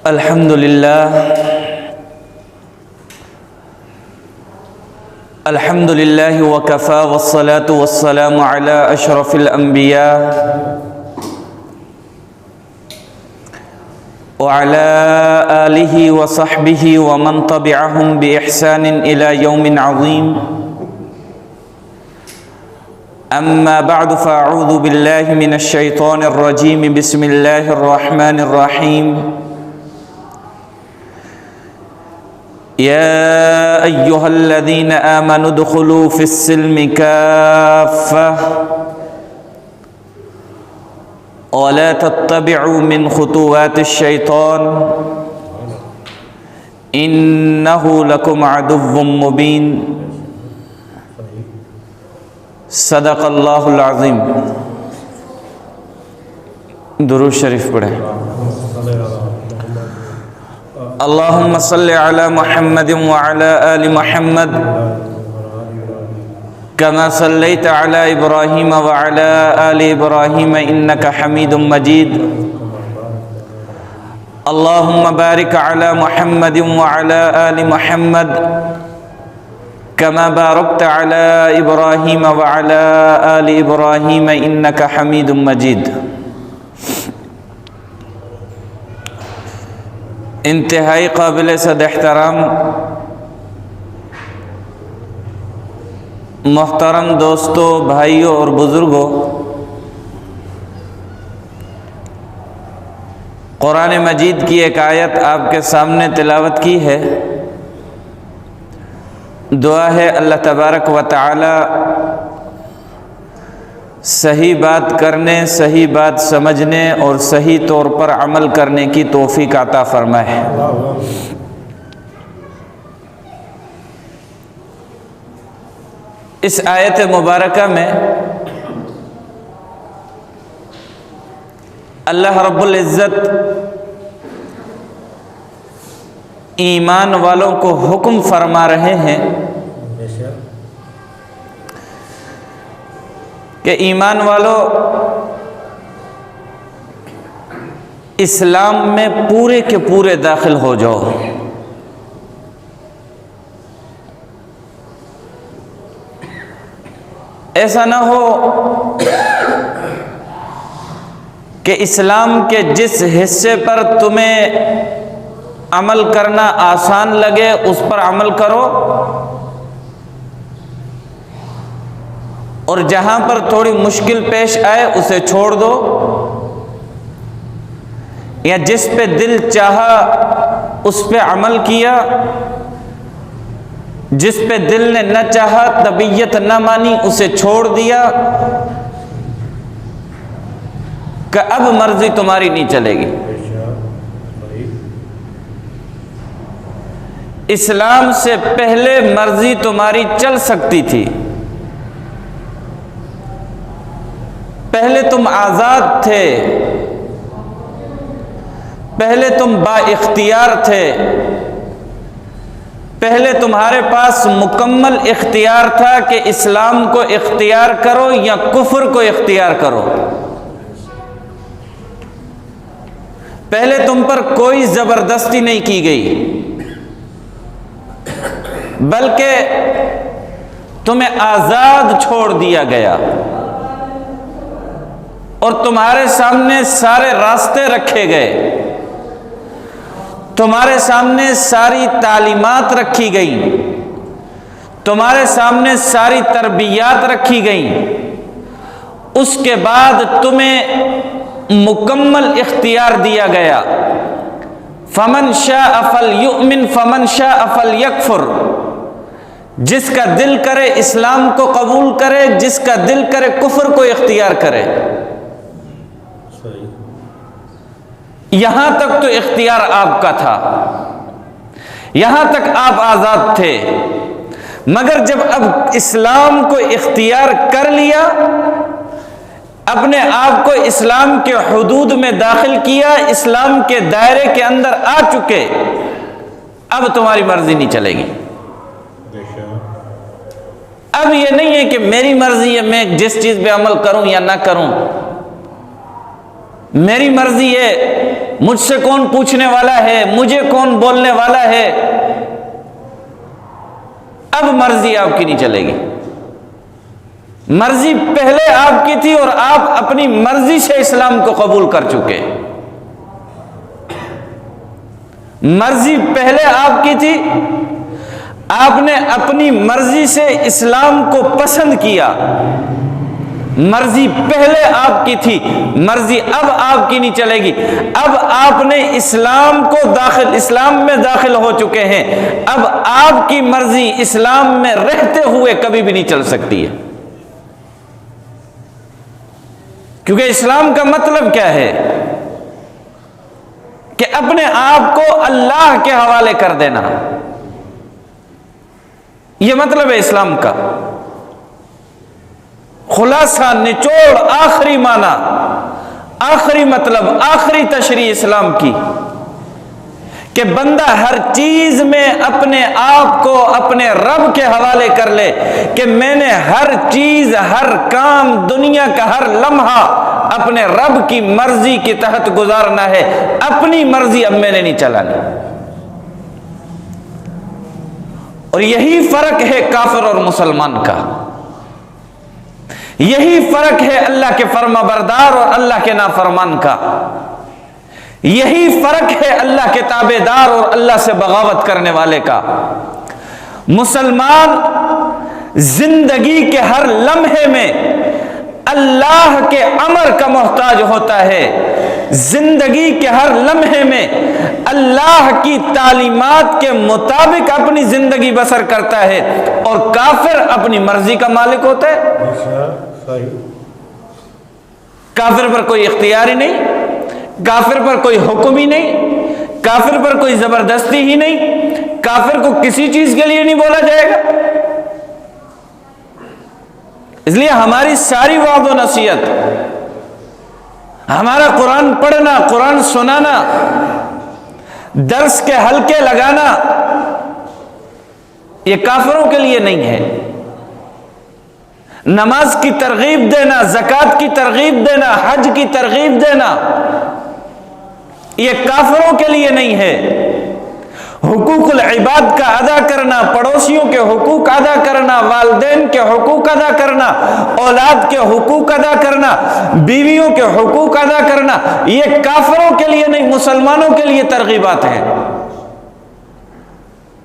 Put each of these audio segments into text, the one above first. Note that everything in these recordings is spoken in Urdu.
الحمد لله وكفى والصلاة والسلام على أشرف الأنبياء وعلى آله وصحبه ومن تبعهم بإحسان إلى يوم عظيم. أما بعد فأعوذ بالله من الشيطان الرجيم. بسم الله الرحمن الرحيم. يا أيها الذين آمنوا ادخلوا في السلم كافة ولا تتبعوا من خطوات الشيطان إنه لكم عدو مبين. صدق اللہ العظیم. درود شریف پڑھیں. اللہم صلی علی محمد وعلی آل محمد کما صلیت علی ابراہیم وعلی آل ابراہیم انک حمید مجید. اللہم بارک علی محمد وعلی آل محمد کما بارکت علی ابراہیم وعلی آل ابراہیم انک حمید مجید. انتہائی قابل صد احترام محترم دوستوں، بھائیوں اور بزرگوں، قرآن مجید کی ایک آیت آپ کے سامنے تلاوت کی ہے. دعا ہے اللہ تبارک و تعالی صحیح بات کرنے، صحیح بات سمجھنے اور صحیح طور پر عمل کرنے کی توفیق عطا فرمائے. اس آیت مبارکہ میں اللہ رب العزت ایمان والوں کو حکم فرما رہے ہیں کہ ایمان والوں اسلام میں پورے کے پورے داخل ہو جاؤ. ایسا نہ ہو کہ اسلام کے جس حصے پر تمہیں عمل کرنا آسان لگے اس پر عمل کرو، اور جہاں پر تھوڑی مشکل پیش آئے اسے چھوڑ دو، یا جس پہ دل چاہا اس پہ عمل کیا، جس پہ دل نے نہ چاہا، طبیعت نہ مانی، اسے چھوڑ دیا کہ اب مرضی تمہاری نہیں چلے گی. اسلام سے پہلے مرضی تمہاری چل سکتی تھی. پہلے تم آزاد تھے، پہلے تم با اختیار تھے، پہلے تمہارے پاس مکمل اختیار تھا کہ اسلام کو اختیار کرو یا کفر کو اختیار کرو. پہلے تم پر کوئی زبردستی نہیں کی گئی، بلکہ تمہیں آزاد چھوڑ دیا گیا اور تمہارے سامنے سارے راستے رکھے گئے، تمہارے سامنے ساری تعلیمات رکھی گئیں، تمہارے سامنے ساری تربیات رکھی گئیں. اس کے بعد تمہیں مکمل اختیار دیا گیا. فمن شاء فلیؤمن فمن شاء فلیکفر. جس کا دل کرے اسلام کو قبول کرے، جس کا دل کرے کفر کو اختیار کرے. یہاں تک تو اختیار آپ کا تھا، یہاں تک آپ آزاد تھے، مگر جب اب اسلام کو اختیار کر لیا، اپنے آپ کو اسلام کے حدود میں داخل کیا، اسلام کے دائرے کے اندر آ چکے، اب تمہاری مرضی نہیں چلے گی. اب یہ نہیں ہے کہ میری مرضی ہے میں جس چیز پہ عمل کروں یا نہ کروں، میری مرضی ہے مجھ سے کون پوچھنے والا ہے، مجھے کون بولنے والا ہے، اب مرضی آپ کی نہیں چلے گی۔ مرضی پہلے آپ کی تھی اور آپ اپنی مرضی سے اسلام کو قبول کر چکے۔ مرضی پہلے آپ کی تھی، آپ نے اپنی مرضی سے اسلام کو پسند کیا، مرضی پہلے آپ کی تھی، مرضی اب آپ کی نہیں چلے گی۔ اب آپ نے اسلام میں داخل ہو چکے ہیں، اب آپ کی مرضی اسلام میں رہتے ہوئے کبھی بھی نہیں چل سکتی ہے۔ کیونکہ اسلام کا مطلب کیا ہے کہ اپنے آپ کو اللہ کے حوالے کر دینا، یہ مطلب ہے اسلام کا خلاصہ، نچوڑ، آخری معنی، آخری مطلب، آخری تشریح اسلام کی، کہ بندہ ہر چیز میں اپنے آپ کو اپنے رب کے حوالے کر لے، کہ میں نے ہر چیز، ہر کام، دنیا کا ہر لمحہ اپنے رب کی مرضی کے تحت گزارنا ہے، اپنی مرضی اب میں نے نہیں چلانی۔ اور یہی فرق ہے کافر اور مسلمان کا، یہی فرق ہے اللہ کے فرما بردار اور اللہ کے نافرمان کا، یہی فرق ہے اللہ کے تابع دار اور اللہ سے بغاوت کرنے والے کا۔ مسلمان زندگی کے ہر لمحے میں اللہ کے امر کا محتاج ہوتا ہے، زندگی کے ہر لمحے میں اللہ کی تعلیمات کے مطابق اپنی زندگی بسر کرتا ہے، اور کافر اپنی مرضی کا مالک ہوتا ہے۔ کافر پر کوئی اختیار ہی نہیں، کافر پر کوئی حکم ہی نہیں، کافر پر کوئی زبردستی ہی نہیں، کافر کو کسی چیز کے لیے نہیں بولا جائے گا۔ اس لیے ہماری ساری وعظ و نصیحت، ہمارا قرآن پڑھنا، قرآن سنانا، درس کے حلقے لگانا، یہ کافروں کے لیے نہیں ہے۔ نماز کی ترغیب دینا، زکوٰۃ کی ترغیب دینا، حج کی ترغیب دینا، یہ کافروں کے لیے نہیں ہے۔ حقوق العباد کا ادا کرنا، پڑوسیوں کے حقوق ادا کرنا، والدین کے حقوق ادا کرنا، اولاد کے حقوق ادا کرنا، بیویوں کے حقوق ادا کرنا، یہ کافروں کے لیے نہیں، مسلمانوں کے لیے ترغیبات ہیں۔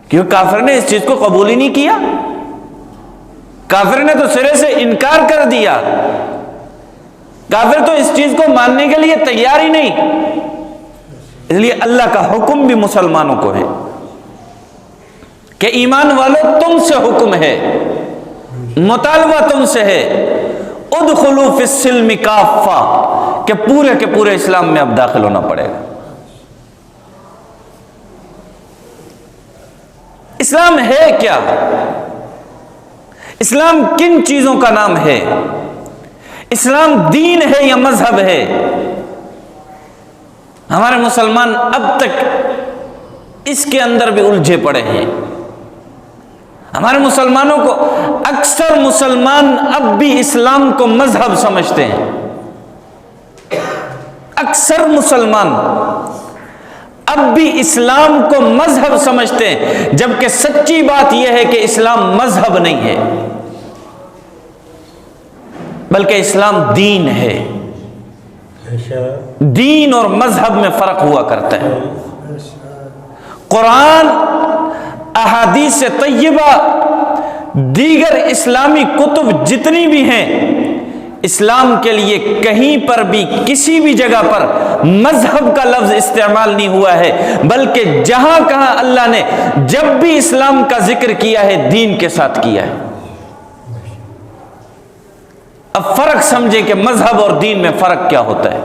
کیوں؟ کافر نے اس چیز کو قبول ہی نہیں کیا، کافر نے تو سرے سے انکار کر دیا، کافر تو اس چیز کو ماننے کے لیے تیار ہی نہیں۔ اس لیے اللہ کا حکم بھی مسلمانوں کو ہے کہ ایمان والو تم سے حکم ہے، مطالبہ تم سے ہے، ادخلوا فی السلم کافہ، کہ پورے کے پورے اسلام میں اب داخل ہونا پڑے گا۔ اسلام ہے کیا؟ اسلام کن چیزوں کا نام ہے؟ اسلام دین ہے یا مذہب ہے؟ ہمارے مسلمان اب تک اس کے اندر بھی الجھے پڑے ہیں۔ ہمارے مسلمانوں کو، اکثر مسلمان اب بھی اسلام کو مذہب سمجھتے ہیں، اکثر مسلمان اب بھی اسلام کو مذہب سمجھتے ہیں، جبکہ سچی بات یہ ہے کہ اسلام مذہب نہیں ہے، بلکہ اسلام دین ہے۔ دین اور مذہب میں فرق ہوا کرتا ہے۔ قرآن، احادیث طیبہ، دیگر اسلامی کتب جتنی بھی ہیں، اسلام کے لیے کہیں پر بھی کسی بھی جگہ پر مذہب کا لفظ استعمال نہیں ہوا ہے، بلکہ جہاں کہاں اللہ نے جب بھی اسلام کا ذکر کیا ہے دین کے ساتھ کیا ہے۔ اب فرق سمجھیں کہ مذہب اور دین میں فرق کیا ہوتا ہے۔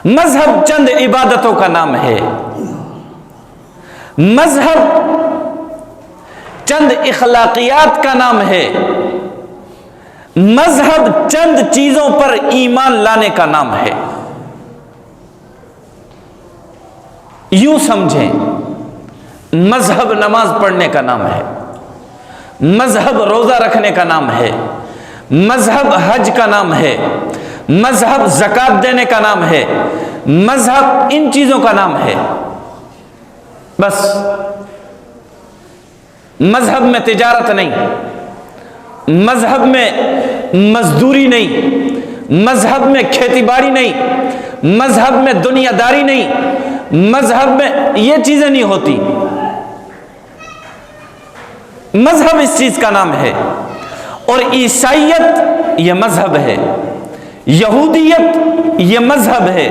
مذہب چند عبادتوں کا نام ہے، مذہب چند اخلاقیات کا نام ہے، مذہب چند چیزوں پر ایمان لانے کا نام ہے۔ یوں سمجھیں، مذہب نماز پڑھنے کا نام ہے، مذہب روزہ رکھنے کا نام ہے، مذہب حج کا نام ہے، مذہب زکوٰۃ دینے کا نام ہے، مذہب ان چیزوں کا نام ہے بس. مذہب میں تجارت نہیں، مذہب میں مزدوری نہیں، مذہب میں کھیتی باڑی نہیں، مذہب میں دنیا داری نہیں، مذہب میں یہ چیزیں نہیں ہوتی. مذہب اس چیز کا نام ہے. اور عیسائیت یہ مذہب ہے، یہودیت یہ مذہب ہے،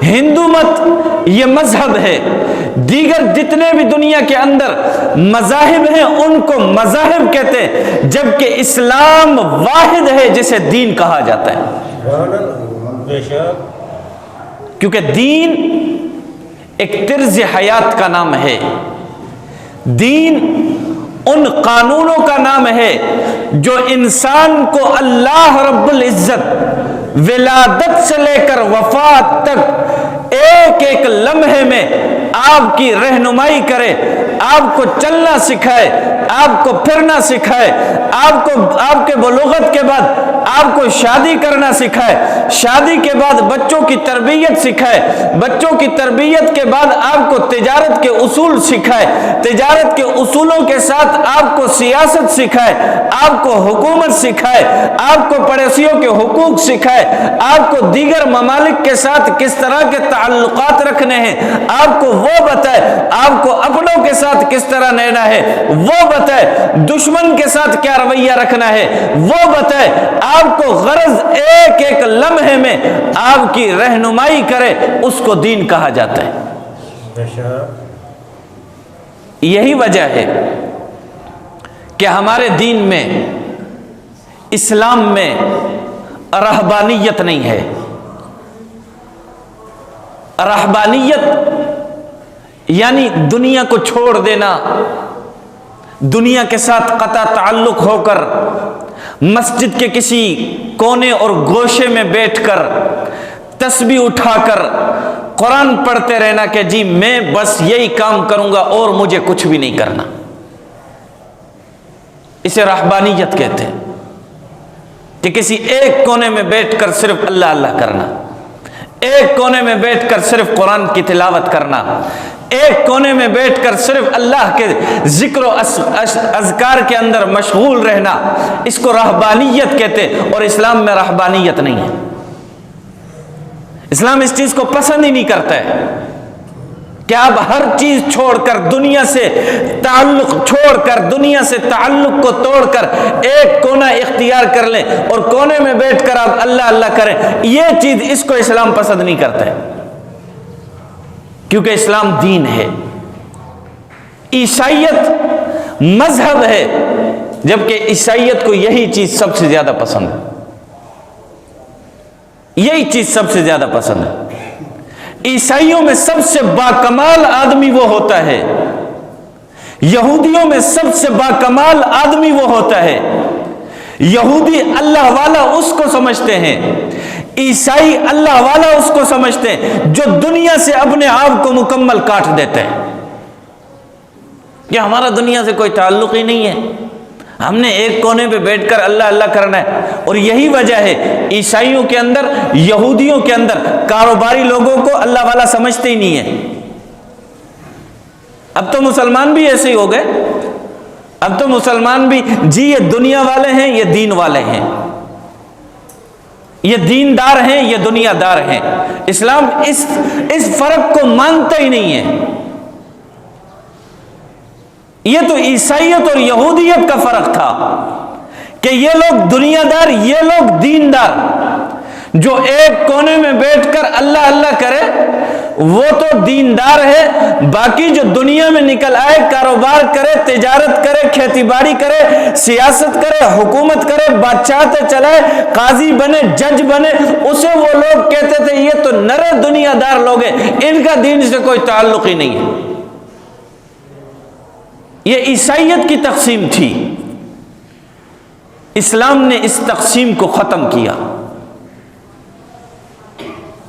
ہندو مت یہ مذہب ہے، دیگر جتنے بھی دنیا کے اندر مذاہب ہیں ان کو مذاہب کہتے ہیں، جبکہ اسلام واحد ہے جسے دین کہا جاتا ہے. کیونکہ دین ایک طرز حیات کا نام ہے، دین ان قانونوں کا نام ہے جو انسان کو اللہ رب العزت ولادت سے لے کر وفات تک ایک ایک لمحے میں آپ کی رہنمائی کرے، آپ کو چلنا سکھائے، آپ کو پھرنا سکھائے، آپ کے بلوغت کے بعد آپ کو شادی کرنا سکھائے، شادی کے بعد بچوں کی تربیت سکھائے، بچوں کی تربیت کے بعد آپ کو تجارت کے اصول سکھائے، تجارت کے اصولوں کے ساتھ آپ کو سیاست سکھائے، آپ کو حکومت سکھائے، آپ کو پڑوسیوں کے حقوق سکھائے، آپ کو دیگر ممالک کے ساتھ کس طرح کے تعلقات رکھنے ہیں آپ کو وہ بتائے، آپ کو اپنوں کے ساتھ کس طرح رہنا ہے وہ بتائے، دشمن کے ساتھ کیا رویہ رکھنا ہے وہ بتائے، آپ کو غرض ایک ایک لمحے میں آپ کی رہنمائی کرے، اس کو دین کہا جاتا ہے. یہی وجہ ہے کہ ہمارے دین میں، اسلام میں رہبانیت نہیں ہے. رہبانیت یعنی دنیا کو چھوڑ دینا، دنیا کے ساتھ قطع تعلق ہو کر مسجد کے کسی کونے اور گوشے میں بیٹھ کر تسبیح اٹھا کر قرآن پڑھتے رہنا کہ جی میں بس یہی کام کروں گا اور مجھے کچھ بھی نہیں کرنا. اسے رہبانیت کہتے ہیں کہ کسی ایک کونے میں بیٹھ کر صرف اللہ اللہ کرنا، ایک کونے میں بیٹھ کر صرف قرآن کی تلاوت کرنا، ایک کونے میں بیٹھ کر صرف اللہ کے ذکر و اذکار کے اندر مشغول رہنا، اس کو رہبانیت کہتے ہیں. اور اسلام میں رہبانیت نہیں ہے. اسلام اس چیز کو پسند ہی نہیں کرتا ہے کہ آپ ہر چیز چھوڑ کر، دنیا سے تعلق چھوڑ کر، دنیا سے تعلق کو توڑ کر ایک کونا اختیار کر لیں اور کونے میں بیٹھ کر آپ اللہ اللہ کریں. یہ چیز اس کو اسلام پسند نہیں کرتا ہے کیونکہ اسلام دین ہے. عیسائیت مذہب ہے جبکہ عیسائیت کو یہی چیز سب سے زیادہ پسند ہے، یہی چیز سب سے زیادہ پسند ہے. عیسائیوں میں سب سے باکمال آدمی وہ ہوتا ہے، یہودیوں میں سب سے باکمال آدمی وہ ہوتا ہے. یہودی اللہ والا اس کو سمجھتے ہیں، عیسائی اللہ والا اس کو سمجھتے ہیں جو دنیا سے اپنے آپ کو مکمل کاٹ دیتے ہیں کہ ہمارا دنیا سے کوئی تعلق ہی نہیں ہے، ہم نے ایک کونے پہ بیٹھ کر اللہ اللہ کرنا ہے. اور یہی وجہ ہے عیسائیوں کے اندر، یہودیوں کے اندر کاروباری لوگوں کو اللہ والا سمجھتے ہی نہیں ہے. اب تو مسلمان بھی ایسے ہی ہو گئے، اب تو مسلمان بھی جی یہ دنیا والے ہیں، یہ دین والے ہیں، یہ دیندار ہیں، یہ دنیا دار ہیں. اسلام اس فرق کو مانتا ہی نہیں ہے. یہ تو عیسائیت اور یہودیت کا فرق تھا کہ یہ لوگ دنیا دار، یہ لوگ دیندار. جو ایک کونے میں بیٹھ کر اللہ اللہ کرے وہ تو دیندار ہے، باقی جو دنیا میں نکل آئے، کاروبار کرے، تجارت کرے، کھیتی باڑی کرے، سیاست کرے، حکومت کرے، بادشاہت چلائے، قاضی بنے، جج بنے، اسے وہ لوگ کہتے تھے یہ تو نرے دنیا دار لوگ ہیں، ان کا دین سے کوئی تعلق ہی نہیں ہے. یہ عیسائیت کی تقسیم تھی. اسلام نے اس تقسیم کو ختم کیا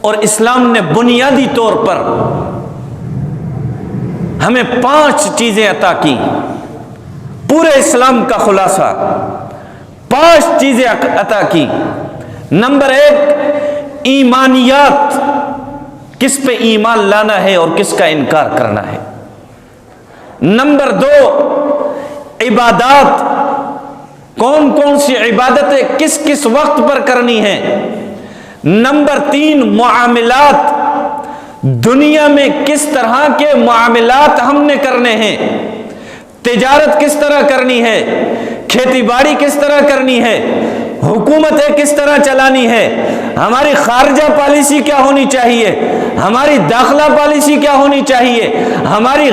اور اسلام نے بنیادی طور پر ہمیں 5 چیزیں عطا کی. پورے اسلام کا خلاصہ 5 چیزیں عطا کی. نمبر 1 ایمانیات کس پہ ایمان لانا ہے اور کس کا انکار کرنا ہے۔ نمبر 2، عبادات، کون کون سی عبادتیں کس کس وقت پر کرنی ہے۔ نمبر 3، معاملات، دنیا میں کس طرح کے معاملات ہم نے کرنے ہیں، تجارت کس طرح کرنی ہے، کھیتی باڑی کس طرح کرنی ہے، حکومتیں کس طرح چلانی ہے، ہماری خارجہ پالیسی کیا ہونی چاہیے، ہماری داخلہ پالیسی کیا ہونی چاہیے، ہماری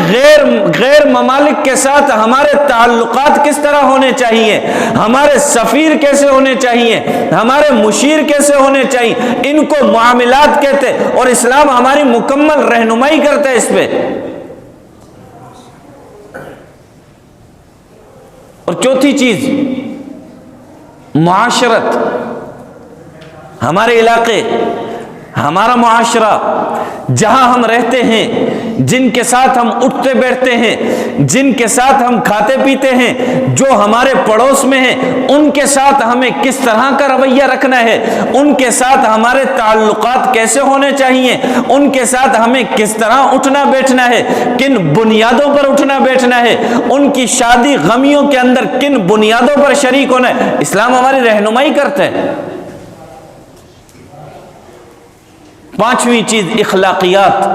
غیر ممالک کے ساتھ ہمارے تعلقات کس طرح ہونے چاہیے، ہمارے سفیر کیسے ہونے چاہیے، ہمارے مشیر کیسے ہونے چاہیے، ان کو معاملات کہتے ہیں، اور اسلام ہماری مکمل رہنمائی کرتا ہے اس پہ۔ اور چوتھی چیز، معاشرت، ہمارے علاقے، ہمارا معاشرہ، جہاں ہم رہتے ہیں، جن کے ساتھ ہم اٹھتے بیٹھتے ہیں، جن کے ساتھ ہم کھاتے پیتے ہیں، جو ہمارے پڑوس میں ہیں، ان کے ساتھ ہمیں کس طرح کا رویہ رکھنا ہے، ان کے ساتھ ہمارے تعلقات کیسے ہونے چاہیے، ان کے ساتھ ہمیں کس طرح اٹھنا بیٹھنا ہے، کن بنیادوں پر اٹھنا بیٹھنا ہے، ان کی شادی غمیوں کے اندر کن بنیادوں پر شریک ہونا ہے، اسلام ہماری رہنمائی کرتا ہے۔ پانچویں چیز، اخلاقیات،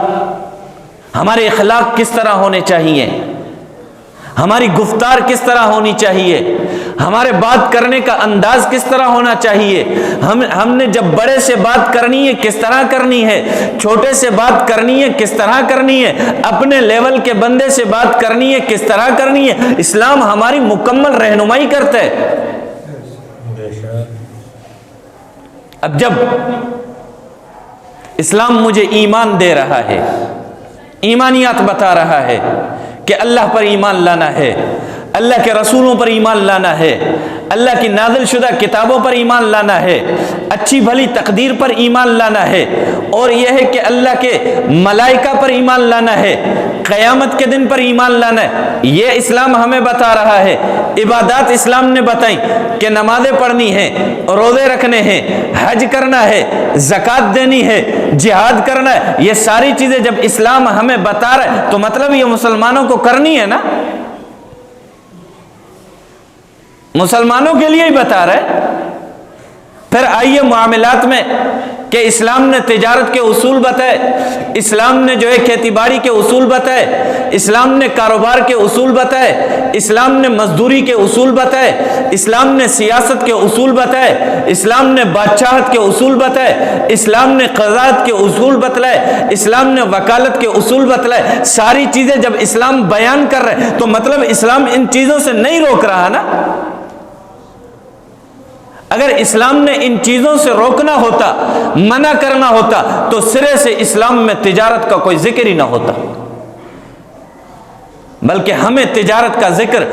ہمارے اخلاق کس طرح ہونے چاہیے، ہماری گفتار کس طرح ہونی چاہیے، ہمارے بات کرنے کا انداز کس طرح ہونا چاہیے، ہم نے جب بڑے سے بات کرنی ہے کس طرح کرنی ہے، چھوٹے سے بات کرنی ہے کس طرح کرنی ہے، اپنے لیول کے بندے سے بات کرنی ہے کس طرح کرنی ہے، اسلام ہماری مکمل رہنمائی کرتا ہے۔ اب جب اسلام مجھے ایمان دے رہا ہے، ایمانیات بتا رہا ہے کہ اللہ پر ایمان لانا ہے، اللہ کے رسولوں پر ایمان لانا ہے، اللہ کی نازل شدہ کتابوں پر ایمان لانا ہے، اچھی بھلی تقدیر پر ایمان لانا ہے، اور یہ ہے کہ اللہ کے ملائکہ پر ایمان لانا ہے، قیامت کے دن پر ایمان لانا ہے، یہ اسلام ہمیں بتا رہا ہے۔ عبادات اسلام نے بتائیں کہ نمازیں پڑھنی ہیں، روزے رکھنے ہیں، حج کرنا ہے، زکوٰۃ دینی ہے، جہاد کرنا ہے، یہ ساری چیزیں جب اسلام ہمیں بتا رہا ہے تو مطلب یہ مسلمانوں کو کرنی ہے نا، مسلمانوں کے لیے ہی بتا رہا ہے۔ پھر آئیے معاملات میں کہ اسلام نے تجارت کے اصول بتائے، اسلام نے جو ہے کھیتی باڑی کے اصول بتائے، اسلام نے کاروبار کے اصول بتائے، اسلام نے مزدوری کے اصول بتائے، اسلام نے سیاست کے اصول بتائے، اسلام نے بادشاہت کے اصول بتائے، اسلام نے قضات کے اصول بتلائے، اسلام نے وکالت کے اصول بتلائے۔ ساری چیزیں جب اسلام بیان کر رہے تو مطلب اسلام ان چیزوں سے نہیں روک رہا نا۔ اگر اسلام نے ان چیزوں سے روکنا ہوتا، منع کرنا ہوتا، تو سرے سے اسلام میں تجارت کا کوئی ذکر ہی نہ ہوتا، بلکہ ہمیں تجارت کا ذکر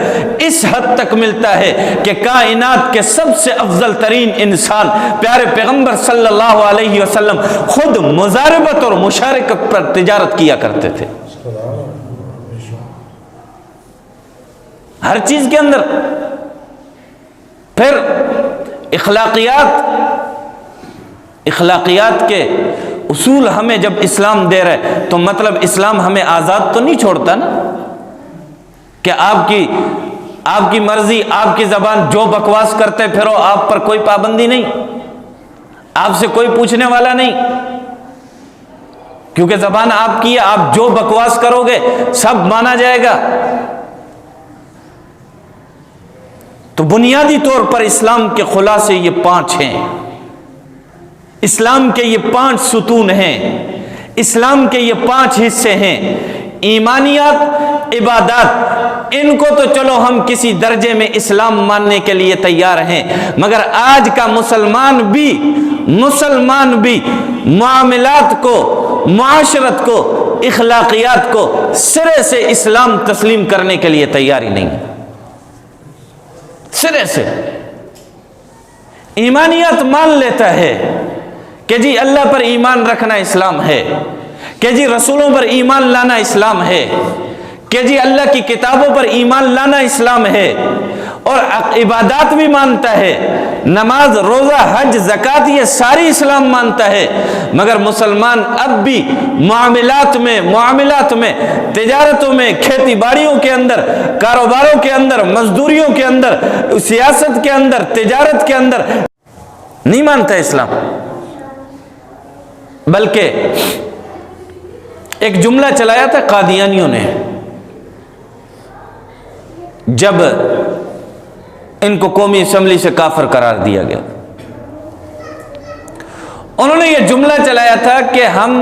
اس حد تک ملتا ہے کہ کائنات کے سب سے افضل ترین انسان پیارے پیغمبر صلی اللہ علیہ وسلم خود مزاربت اور مشارکت پر تجارت کیا کرتے تھے، ہر چیز کے اندر۔ پھر اخلاقیات کے اصول ہمیں جب اسلام دے رہے تو مطلب اسلام ہمیں آزاد تو نہیں چھوڑتا نا، کہ آپ کی مرضی، آپ کی زبان جو بکواس کرتے پھرو، آپ پر کوئی پابندی نہیں، آپ سے کوئی پوچھنے والا نہیں، کیونکہ زبان آپ کی ہے، آپ جو بکواس کرو گے سب مانا جائے گا۔ تو بنیادی طور پر اسلام کے خلاصے یہ 5 ہیں، اسلام کے یہ 5 ستون ہیں، اسلام کے یہ 5 حصے ہیں۔ ایمانیات، عبادات، ان کو تو چلو ہم کسی درجے میں اسلام ماننے کے لیے تیار ہیں، مگر آج کا مسلمان بھی معاملات کو، معاشرت کو، اخلاقیات کو سرے سے اسلام تسلیم کرنے کے لیے تیار ہی نہیں ہے، سرے سے۔ ایمانیات مان لیتا ہے کہ جی اللہ پر ایمان رکھنا اسلام ہے، کہ جی رسولوں پر ایمان لانا اسلام ہے، کہ جی اللہ کی کتابوں پر ایمان لانا اسلام ہے، اور عبادات بھی مانتا ہے، نماز، روزہ، حج، زکات یہ ساری اسلام مانتا ہے، مگر مسلمان اب بھی معاملات میں، تجارتوں میں، کھیتی باڑیوں کے اندر، کاروباروں کے اندر، مزدوریوں کے اندر، سیاست کے اندر، تجارت کے اندر نہیں مانتا اسلام۔ بلکہ ایک جملہ چلایا تھا قادیانیوں نے، جب ان کو قومی اسمبلی سے کافر قرار دیا گیا، انہوں نے یہ جملہ چلایا تھا کہ ہم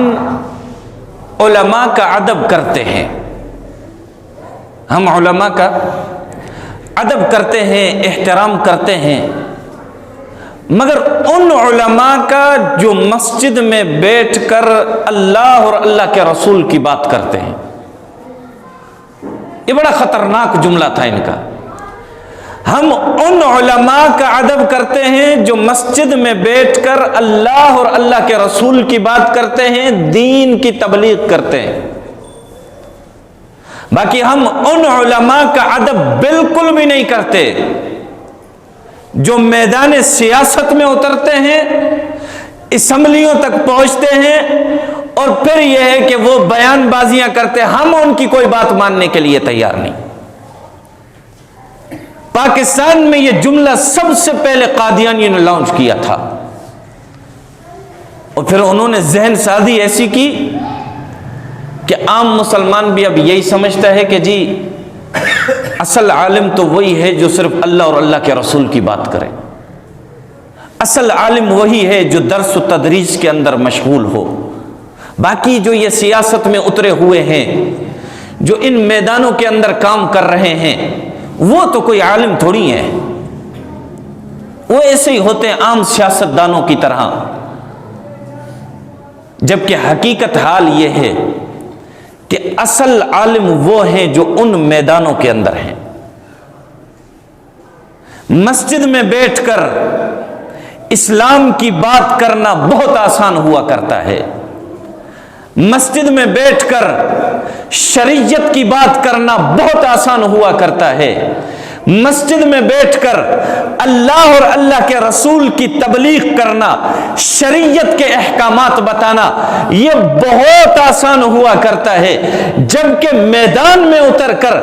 علماء کا ادب کرتے ہیں، ہم علماء کا ادب کرتے ہیں، احترام کرتے ہیں، مگر ان علماء کا جو مسجد میں بیٹھ کر اللہ اور اللہ کے رسول کی بات کرتے ہیں۔ یہ بڑا خطرناک جملہ تھا ان کا۔ ہم ان علماء کا ادب کرتے ہیں جو مسجد میں بیٹھ کر اللہ اور اللہ کے رسول کی بات کرتے ہیں، دین کی تبلیغ کرتے ہیں، باقی ہم ان علماء کا ادب بالکل بھی نہیں کرتے جو میدان سیاست میں اترتے ہیں، اسمبلیوں تک پہنچتے ہیں، اور پھر یہ ہے کہ وہ بیان بازیاں کرتے ہیں۔ ہم ان کی کوئی بات ماننے کے لیے تیار نہیں۔ پاکستان میں یہ جملہ سب سے پہلے قادیانیوں نے لانچ کیا تھا، اور پھر انہوں نے ذہن سازی ایسی کی کہ عام مسلمان بھی اب یہی سمجھتا ہے کہ جی اصل عالم تو وہی ہے جو صرف اللہ اور اللہ کے رسول کی بات کرے، اصل عالم وہی ہے جو درس و تدریس کے اندر مشغول ہو، باقی جو یہ سیاست میں اترے ہوئے ہیں، جو ان میدانوں کے اندر کام کر رہے ہیں، وہ تو کوئی عالم تھوڑی ہے، وہ ایسے ہی ہوتے ہیں عام سیاستدانوں کی طرح۔ جبکہ حقیقت حال یہ ہے کہ اصل عالم وہ ہیں جو ان میدانوں کے اندر ہیں۔ مسجد میں بیٹھ کر اسلام کی بات کرنا بہت آسان ہوا کرتا ہے، مسجد میں بیٹھ کر شریعت کی بات کرنا بہت آسان ہوا کرتا ہے، مسجد میں بیٹھ کر اللہ اور اللہ کے رسول کی تبلیغ کرنا، شریعت کے احکامات بتانا، یہ بہت آسان ہوا کرتا ہے، جبکہ میدان میں اتر کر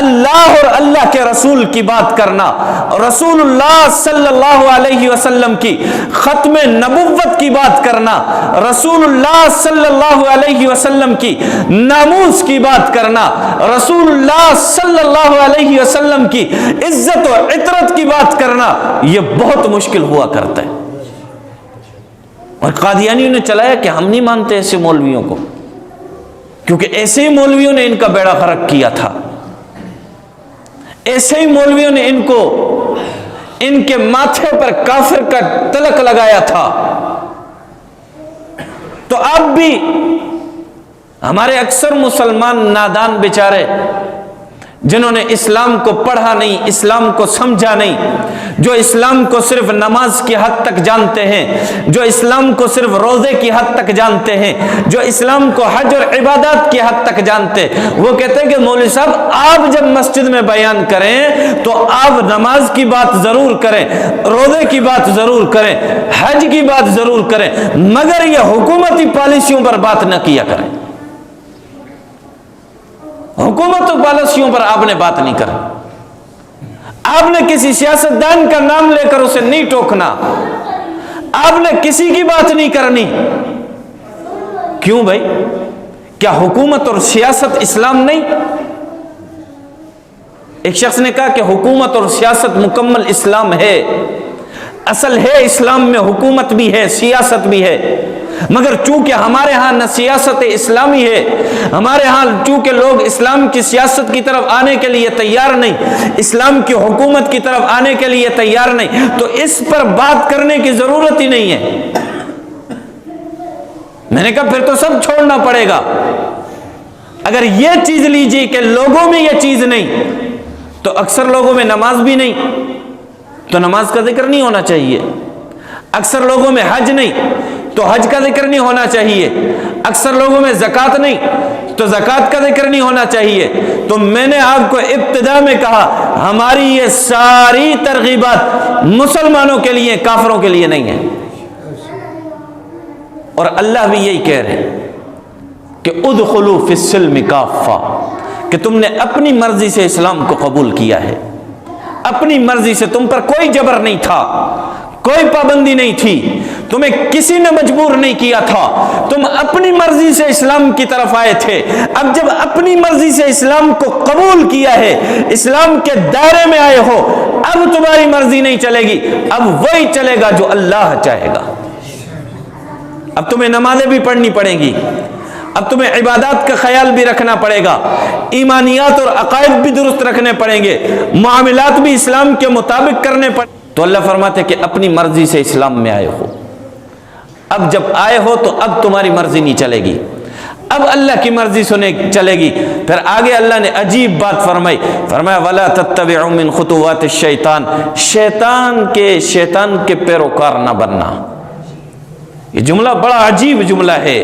اللہ اور اللہ کے رسول کی بات کرنا، رسول اللہ صلی اللہ علیہ وسلم کی ختم نبوت کی بات کرنا، رسول اللہ صلی اللہ علیہ وسلم کی ناموس کی بات کرنا، رسول اللہ صلی اللہ علیہ وسلم کی عزت و عطرت کی بات کرنا، یہ بہت مشکل ہوا کرتا ہے۔ اور قادیانیوں نے چلایا کہ ہم نہیں مانتے ایسے مولویوں کو، کیونکہ ایسے ہی مولویوں نے ان کا بیڑا غرق کیا تھا، ایسے ہی مولویوں نے ان کو ان کے ماتھے پر کافر کا تلک لگایا تھا۔ تو اب بھی ہمارے اکثر مسلمان نادان بیچارے، جنہوں نے اسلام کو پڑھا نہیں، اسلام کو سمجھا نہیں، جو اسلام کو صرف نماز کی حد تک جانتے ہیں، جو اسلام کو صرف روزے کی حد تک جانتے ہیں، جو اسلام کو حج اور عبادات کی حد تک جانتے، وہ کہتے ہیں کہ مولوی صاحب آپ جب مسجد میں بیان کریں تو آپ نماز کی بات ضرور کریں، روزے کی بات ضرور کریں، حج کی بات ضرور کریں، مگر یہ حکومتی پالیسیوں پر بات نہ کیا کریں، حکومت و پالیسیوں پر آپ نے بات نہیں کرنا، آپ نے کسی سیاستدان کا نام لے کر اسے نہیں ٹوکنا، آپ نے کسی کی بات نہیں کرنی۔ کیوں بھائی؟ کیا حکومت اور سیاست اسلام نہیں؟ ایک شخص نے کہا کہ حکومت اور سیاست مکمل اسلام ہے، اصل ہے اسلام میں حکومت بھی ہے، سیاست بھی ہے، مگر چونکہ ہمارے ہاں نہ سیاست اسلامی ہے، ہمارے ہاں چونکہ لوگ اسلام کی سیاست کی طرف آنے کے لیے تیار نہیں، اسلام کی حکومت کی طرف آنے کے لیے تیار نہیں، تو اس پر بات کرنے کی ضرورت ہی نہیں ہے۔ میں نے کہا پھر تو سب چھوڑنا پڑے گا۔ اگر یہ چیز لیجیے کہ لوگوں میں یہ چیز نہیں، تو اکثر لوگوں میں نماز بھی نہیں، تو نماز کا ذکر نہیں ہونا چاہیے، اکثر لوگوں میں حج نہیں، تو حج کا ذکر نہیں ہونا چاہیے، اکثر لوگوں میں زکوٰۃ نہیں تو زکوٰۃ کا ذکر نہیں ہونا چاہیے۔ تو میں نے آپ کو ابتدا میں کہا ہماری یہ ساری ترغیبات مسلمانوں کے لیے، کافروں کے لیے نہیں ہے۔ اور اللہ بھی یہی کہہ رہے ہیں کہ ادخلوا فی السلم کافہ، کہ تم نے اپنی مرضی سے اسلام کو قبول کیا ہے، اپنی مرضی سے، تم پر کوئی جبر نہیں تھا، کوئی پابندی نہیں تھی، تمہیں کسی نے مجبور نہیں کیا تھا، تم اپنی مرضی سے اسلام کی طرف آئے تھے۔ اب جب اپنی مرضی سے اسلام کو قبول کیا ہے، اسلام کے دائرے میں آئے ہو، اب تمہاری مرضی نہیں چلے گی، اب وہی چلے گا جو اللہ چاہے گا۔ اب تمہیں نمازیں بھی پڑھنی پڑیں گی، اب تمہیں عبادات کا خیال بھی رکھنا پڑے گا، ایمانیات اور عقائد بھی درست رکھنے پڑیں گے، معاملات بھی اسلام کے مطابق کرنے پڑیں گے۔ تو اللہ فرماتے کہ اپنی مرضی سے اسلام میں آئے ہو، اب جب آئے ہو تو اب تمہاری مرضی نہیں چلے گی، اب اللہ کی مرضی سنے چلے گی۔ پھر آگے اللہ نے عجیب بات فرمائی، فرمایا وَلَا تَتَّبِعُوا مِنْ خُطُوَاتِ الشَّيْطَانِ، شیطان کے پیروکار نہ بننا۔ یہ جملہ بڑا عجیب جملہ ہے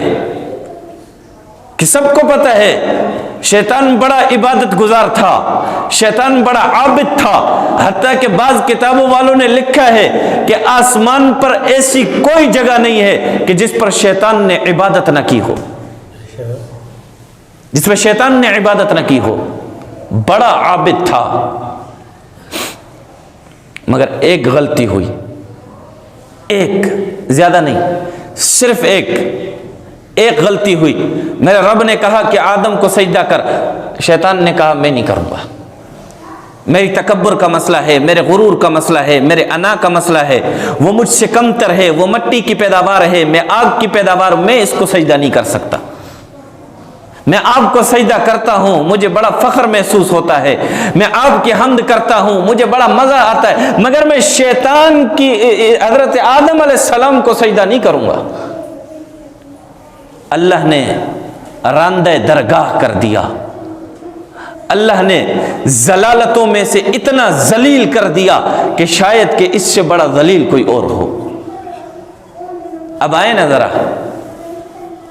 کہ سب کو پتہ ہے شیطان بڑا عبادت گزار تھا، شیطان بڑا عابد تھا، حتیٰ کہ بعض کتابوں والوں نے لکھا ہے کہ آسمان پر ایسی کوئی جگہ نہیں ہے کہ جس پر شیطان نے عبادت نہ کی ہو، جس پر شیطان نے عبادت نہ کی ہو، بڑا عابد تھا۔ مگر ایک غلطی ہوئی، ایک، زیادہ نہیں، صرف ایک غلطی ہوئی۔ میرے رب نے کہا کہ آدم کو سجدہ کر، شیطان نے کہا میں نہیں کروں گا، میری تکبر کا مسئلہ ہے، میرے غرور کا مسئلہ ہے، میرے انا کا مسئلہ ہے، وہ مجھ سے کمتر ہے، وہ مٹی کی پیداوار ہے، میں آگ کی پیداوار، میں اس کو سجدہ نہیں کر سکتا، میں آپ کو سجدہ کرتا ہوں، مجھے بڑا فخر محسوس ہوتا ہے، میں آپ کی حمد کرتا ہوں، مجھے بڑا مزہ آتا ہے، مگر میں شیطان کی، حضرت آدم علیہ السلام کو سجدہ نہیں کروں گا۔ اللہ نے راندہ درگاہ کر دیا، اللہ نے ذلالتوں میں سے اتنا ذلیل کر دیا کہ شاید کہ اس سے بڑا ذلیل کوئی اور ہو۔ اب آئے نا ذرا،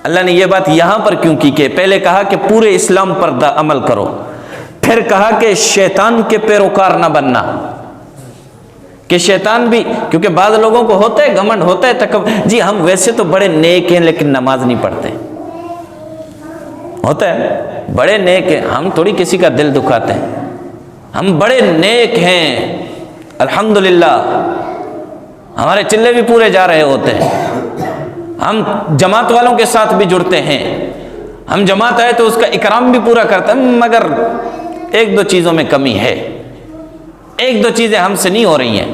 اللہ نے یہ بات یہاں پر کیوں کی کہ پہلے کہا کہ پورے اسلام پر عمل کرو، پھر کہا کہ شیطان کے پیروکار نہ بننا، کہ شیطان بھی، کیونکہ بعض لوگوں کو ہوتا ہے گھمنڈ، ہوتا ہے جی ہم ویسے تو بڑے نیک ہیں لیکن نماز نہیں پڑھتے، ہوتا ہے بڑے نیک ہیں، ہم تھوڑی کسی کا دل دکھاتے ہیں، ہم بڑے نیک ہیں الحمدللہ، ہمارے چلے بھی پورے جا رہے ہوتے ہیں، ہم جماعت والوں کے ساتھ بھی جڑتے ہیں، ہم جماعت آئے تو اس کا اکرام بھی پورا کرتے ہیں، مگر ایک دو چیزوں میں کمی ہے، ایک دو چیزیں ہم سے نہیں ہو رہی ہیں،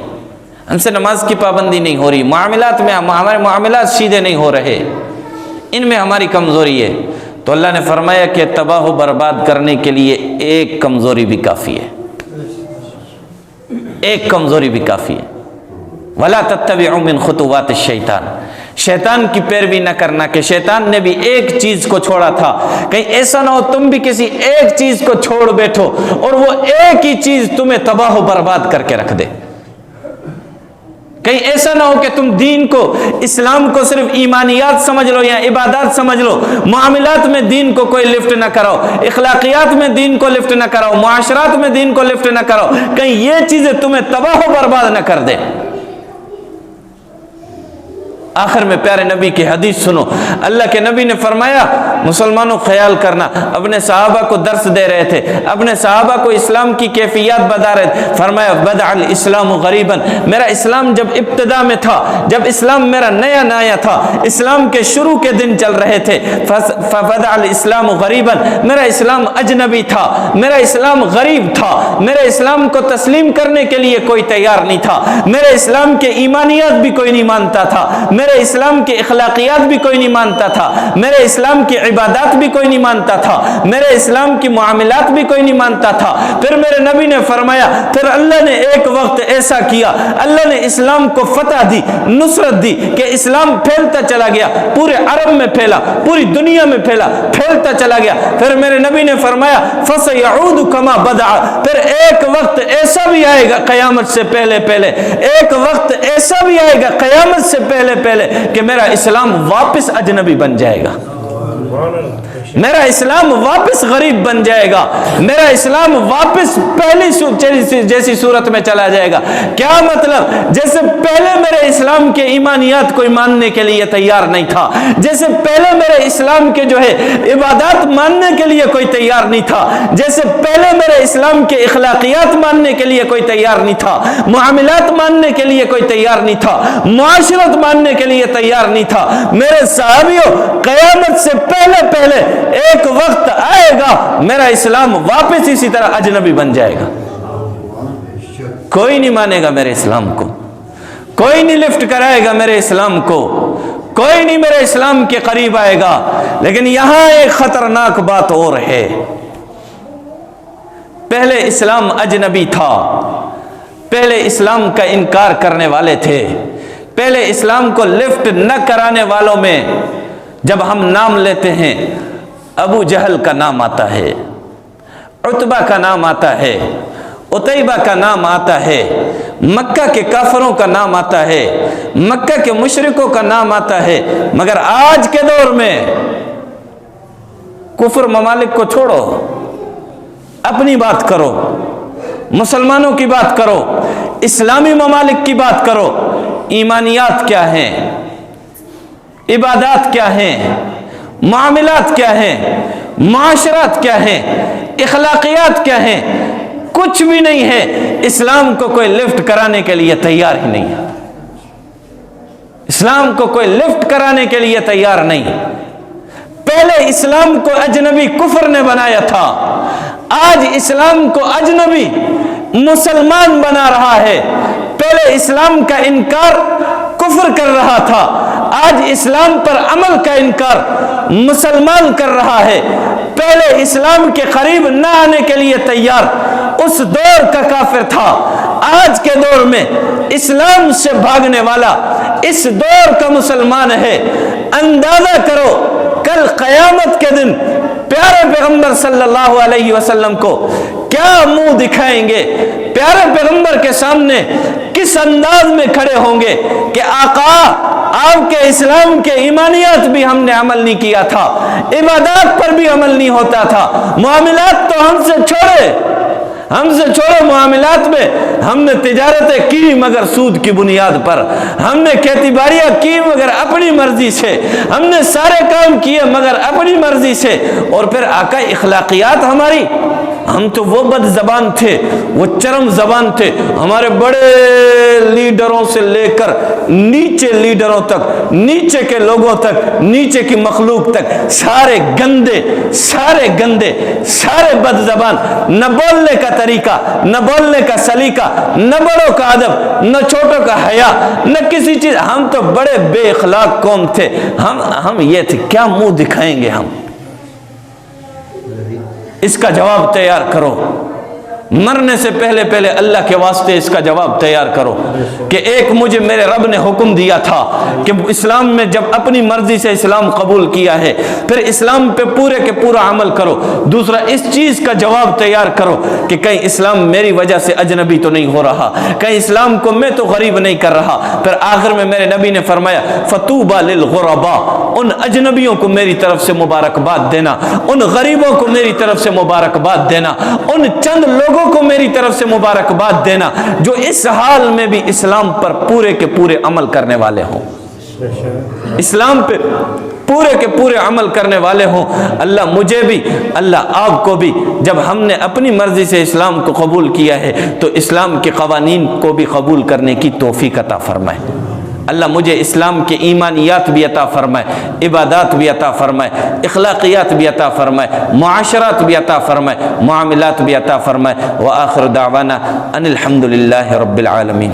ہم سے نماز کی پابندی نہیں ہو رہی، معاملات میں ہمارے معاملات سیدھے نہیں ہو رہے، ان میں ہماری کمزوری ہے۔ تو اللہ نے فرمایا کہ تباہ و برباد کرنے کے لیے ایک کمزوری بھی کافی ہے، ایک کمزوری بھی کافی ہے۔ وَلَا تَتَّبِعُوا مِنْ خُطُوَاتِ الشَّيْطَانِ، شیطان کی پیروی نہ کرنا، کہ شیطان نے بھی ایک چیز کو چھوڑا تھا، کہیں ایسا نہ ہو تم بھی کسی ایک چیز کو چھوڑ بیٹھو اور وہ ایک ہی چیز تمہیں تباہ و برباد کر کے رکھ دے، کہیں ایسا نہ ہو کہ تم دین کو، اسلام کو صرف ایمانیات سمجھ لو یا عبادات سمجھ لو، معاملات میں دین کو کوئی لفٹ نہ کرو، اخلاقیات میں دین کو لفٹ نہ کرو، معاشرات میں دین کو لفٹ نہ کرو، کہیں یہ چیزیں تمہیں تباہ و برباد نہ کر دیں۔ آخر میں پیارے نبی کی حدیث سنو، اللہ کے نبی نے فرمایا، مسلمانوں خیال کرنا، اپنے صحابہ کو درس دے رہے تھے، اپنے صحابہ کو اسلام کی کیفیات بتا رہے تھے، فرمایا بدع الاسلام غریبا، میرا اسلام جب ابتدا میں تھا، جب اسلام میرا نیا نیا تھا، اسلام کے شروع کے دن چل رہے تھے، فبدع الاسلام غریبا، میرا اسلام اجنبی تھا، میرا اسلام غریب تھا، میرے اسلام کو تسلیم کرنے کے لیے کوئی تیار نہیں تھا، میرے اسلام کے ایمانیات بھی کوئی نہیں مانتا تھا، میرے اسلام کے اخلاقیات بھی کوئی نہیں مانتا تھا، میرے اسلام کی عبادات بھی کوئی نہیں مانتا تھا، میرے اسلام کی معاملات بھی کوئی نہیں مانتا تھا۔ پھر میرے نبی نے فرمایا، پھر اللہ نے ایک وقت ایسا کیا، اللہ نے اسلام کو فتح دی، نصرت دی کہ اسلام پھیلتا چلا گیا، پورے عرب میں پھیلا، پوری دنیا میں پھیلا، پھیلتا چلا گیا۔ پھر میرے نبی نے فرمایا فَسَيَعُودُ كَمَا بَدَعَ، پھر ایک وقت ایسا بھی آئے گا قیامت سے پہلے پہلے، ایک وقت ایسا بھی آئے گا قیامت سے پہلے پہلے پہلے کہ میرا اسلام واپس اجنبی بن جائے گا، میرا اسلام واپس غریب بن جائے گا، میرا اسلام واپس پہلی جیسی صورت میں چلا جائے گا۔ کیا مطلب؟ جیسے پہلے میرے اسلام کے ایمانیات کوئی ماننے کے لیے تیار نہیں تھا، جیسے پہلے میرے اسلام کے جو ہے عبادات ماننے کے لیے کوئی تیار نہیں تھا، جیسے پہلے میرے اسلام کے اخلاقیات ماننے کے لیے کوئی تیار نہیں تھا، معاملات ماننے کے لیے کوئی تیار نہیں تھا، معاشرت ماننے کے لیے تیار نہیں تھا، میرے صحابیوں قیامت سے پہلے ایک وقت آئے گا میرا اسلام واپس اسی طرح اجنبی بن جائے گا۔ کوئی نہیں مانے گا میرے اسلام کو، کوئی نہیں لفٹ کرائے گا میرے اسلام کو، کوئی نہیں میرے اسلام کے قریب آئے گا۔ لیکن یہاں ایک خطرناک بات اور ہے، پہلے اسلام اجنبی تھا، پہلے اسلام کا انکار کرنے والے تھے، پہلے اسلام کو لفٹ نہ کرانے والوں میں جب ہم نام لیتے ہیں ابو جہل کا نام آتا ہے، عتبہ کا نام آتا ہے، عتیبہ کا نام آتا ہے، مکہ کے کافروں کا نام آتا ہے، مکہ کے مشرکوں کا نام آتا ہے۔ مگر آج کے دور میں کفر ممالک کو چھوڑو، اپنی بات کرو، مسلمانوں کی بات کرو، اسلامی ممالک کی بات کرو، ایمانیات کیا ہیں، عبادات کیا ہیں، معاملات کیا ہیں، معاشرات کیا ہیں، اخلاقیات کیا ہیں، کچھ بھی نہیں ہے۔ اسلام کو کوئی لفٹ کرانے کے لیے تیار ہی نہیں ہے، اسلام کو کوئی لفٹ کرانے کے لیے تیار نہیں۔ پہلے اسلام کو اجنبی کفر نے بنایا تھا، آج اسلام کو اجنبی مسلمان بنا رہا ہے۔ پہلے اسلام کا انکار کفر کر رہا تھا، آج اسلام پر عمل کا انکار مسلمان کر رہا ہے۔ پہلے اسلام کے قریب نہ آنے کے لیے تیار اس دور کا کافر تھا، آج کے دور میں اسلام سے بھاگنے والا اس دور کا مسلمان ہے۔ اندازہ کرو کل قیامت کے دن پیارے پیغمبر صلی اللہ علیہ وسلم کو کیا منہ دکھائیں گے، پیارے پیغمبر کے سامنے کس انداز میں کھڑے ہوں گے کہ آقا آپ کے اسلام کے ایمانیات بھی ہم نے عمل نہیں کیا تھا، عبادات پر بھی عمل نہیں ہوتا تھا، معاملات تو ہم سے چھوڑو معاملات میں ہم نے تجارتیں کی مگر سود کی بنیاد پر، ہم نے کھیتی باڑیاں کی مگر اپنی مرضی سے، ہم نے سارے کام کیے مگر اپنی مرضی سے۔ اور پھر آقا اخلاقیات ہماری، ہم تو وہ بد زبان تھے، وہ چرم زبان تھے، ہمارے بڑے لیڈروں سے لے کر نیچے لیڈروں تک، نیچے کے لوگوں تک، نیچے کی مخلوق تک سارے گندے، سارے بد زبان، نہ بولنے کا طریقہ، نہ بولنے کا سلیقہ، نہ بڑوں کا ادب، نہ چھوٹوں کا حیا، نہ کسی چیز، ہم تو بڑے بے اخلاق قوم تھے، ہم یہ تھے، کیا منہ دکھائیں گے ہم؟ اس کا جواب تیار کرو، مرنے سے پہلے اللہ کے واسطے اس کا جواب تیار کرو کہ ایک مجھے میرے رب نے حکم دیا تھا کہ اسلام میں جب اپنی مرضی سے اسلام قبول کیا ہے پھر اسلام پہ پورے کے پورا عمل کرو، دوسرا اس چیز کا جواب تیار کرو کہ کہیں اسلام میری وجہ سے اجنبی تو نہیں ہو رہا، کہیں اسلام کو میں تو غریب نہیں کر رہا۔ پھر آخر میں میرے نبی نے فرمایا فطوبى للغرباء، ان اجنبیوں کو میری طرف سے مبارکباد دینا، ان غریبوں کو میری طرف سے مبارکباد دینا، ان چند لوگوں کو میری طرف سے مبارکباد دینا جو اس حال میں بھی اسلام پر پورے کے پورے عمل کرنے والے ہوں، اسلام پہ پورے کے پورے عمل کرنے والے ہوں۔ اللہ مجھے بھی، اللہ آپ کو بھی، جب ہم نے اپنی مرضی سے اسلام کو قبول کیا ہے تو اسلام کے قوانین کو بھی قبول کرنے کی توفیق عطا فرمائے۔ اللہ مجھے اسلام کے ایمانیات بھی عطا فرمائے، عبادات بھی عطا فرمائے، اخلاقیات بھی عطا فرمائے، معاشرات بھی عطا فرمائے، معاملات بھی عطا فرمائے۔ وآخر دعوانا ان الحمد للہ رب العالمین۔